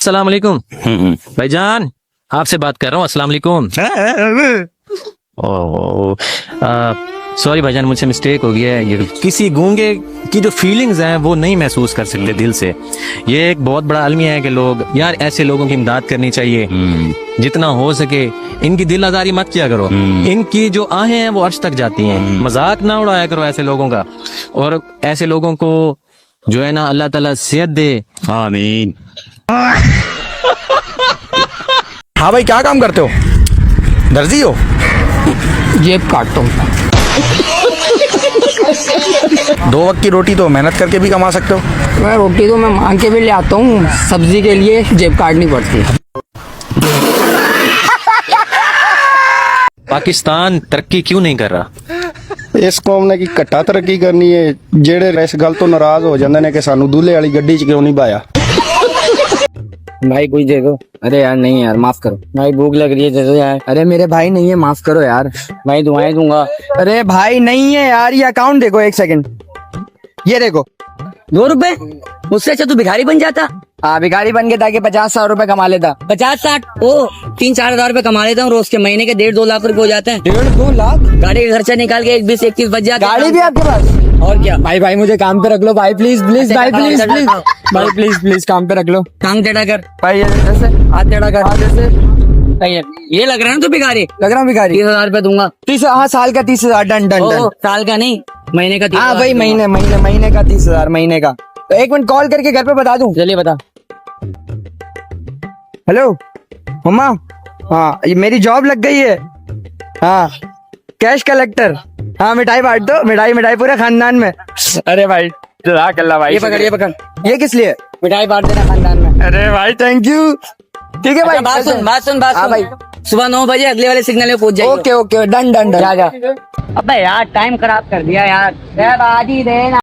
अस्सलाम वालेकुम भाईजान, आपसे बात कर रहा हूँ। अस्सलाम वालेकुम। सॉरी भाईजान, मुझसे मिस्टेक हो गया है। ये किसी गूंगे की जो फीलिंग्स हैं वो नहीं महसूस कर सकते दिल से। ये एक बहुत बड़ा अलमिया है कि लोग यार ऐसे लोगों की इमदाद करनी चाहिए जितना हो सके। इनकी दिल आजारी मत किया करो। इनकी जो आहें हैं वो अर्श तक जाती हैं। मजाक ना उड़ाया करो ऐसे लोगों का। और ऐसे लोगों को जो है ना अल्लाह ताला सेहत दे। आमीन। हाँ भाई, क्या काम करते हो? दर्जी हो? जेब काटता हूँ। 2 वक्त की रोटी तो मेहनत करके भी कमा सकते हो। मैं रोटी तो मैं मांग के भी ले आता हूँ, सब्जी के लिए जेब काटनी पड़ती है। पाकिस्तान तरक्की क्यों नहीं कर रहा? ਇਸ ਕੌਮ ਨੇ ਕੀ ਘੱਟਾ ਤਰੱਕੀ ਕਰਨੀ ਹੈ ਜਿਹੜੇ ਇਸ ਗੱਲ ਤੋਂ ਨਾਰਾਜ਼ ਹੋ ਜਾਂਦੇ ਨੇ ਕਿ ਸਾਨੂੰ ਦੂਲੇ ਵਾਲੀ ਗੱਡੀ 'ਚ ਕਿਉਂ ਨਹੀਂ ਪਾਇਆ। भाई कुछ दे दो। अरे यार नहीं यार, माफ करो भाई, भूख लग रही है, दे दो यार। अरे मेरे भाई नहीं है, माफ करो यार। भाई दुआएं दूंगा। अरे भाई नहीं है यार, ये अकाउंट देखो, 1 सेकंड, ये देखो। 2 रुपए? उससे अच्छा तू भिखारी बन जाता। हाँ, भिखारी बन के ताकि 50-100 रुपए कमा लेता। 50-60 ओ 3-4 हजार रुपए कमा लेता हूँ रोज के। महीने के 1.5-2 लाख रुपए हो जाते हैं। 1.5-2 लाख गाड़ी का खर्चा निकाल के 20-21 बच जाता है। गाड़ी भी आपके पास? और क्या भाई, भाई मुझे काम पे रख लो भाई, प्लीज प्लीज भाई, प्लीज प्लीज भाई, प्लीज प्लीज काम पे रख लो। टांग टेढ़ा कर भाई, ये जैसे हाथ टेढ़ा कर, जैसे ये लग रहा है ना, तो भिखारी लग रहा हूँ। भिखारी 30,000 रुपए दूंगा। 30? हाँ, साल का 30,000। Done done done. साल का नहीं, महीने का। हाँ भाई, महीने का 30,000 महीने का। तो 1 मिनट कॉल करके घर पे बता दूं। चलिए बता। हेलो मम्मा, हाँ ये मेरी जॉब लग गई है। हाँ, कैश कलेक्टर। हाँ, मिठाई बांट दो, मिठाई पूरे खानदान में। अरे भाई जज़ाक अल्लाह भाई। ये पकड़। ये किस लिए? मिठाई बांट देना खानदान में। अरे भाई थैंक यू। ठीक है भाई। बात सुन। हाँ भाई, सुबह 9 बजे अगले वाले सिग्नल में पहुंच जाइए। Okay done. जा। अबे यार टाइम खराब कर दिया यार। आज ही देना।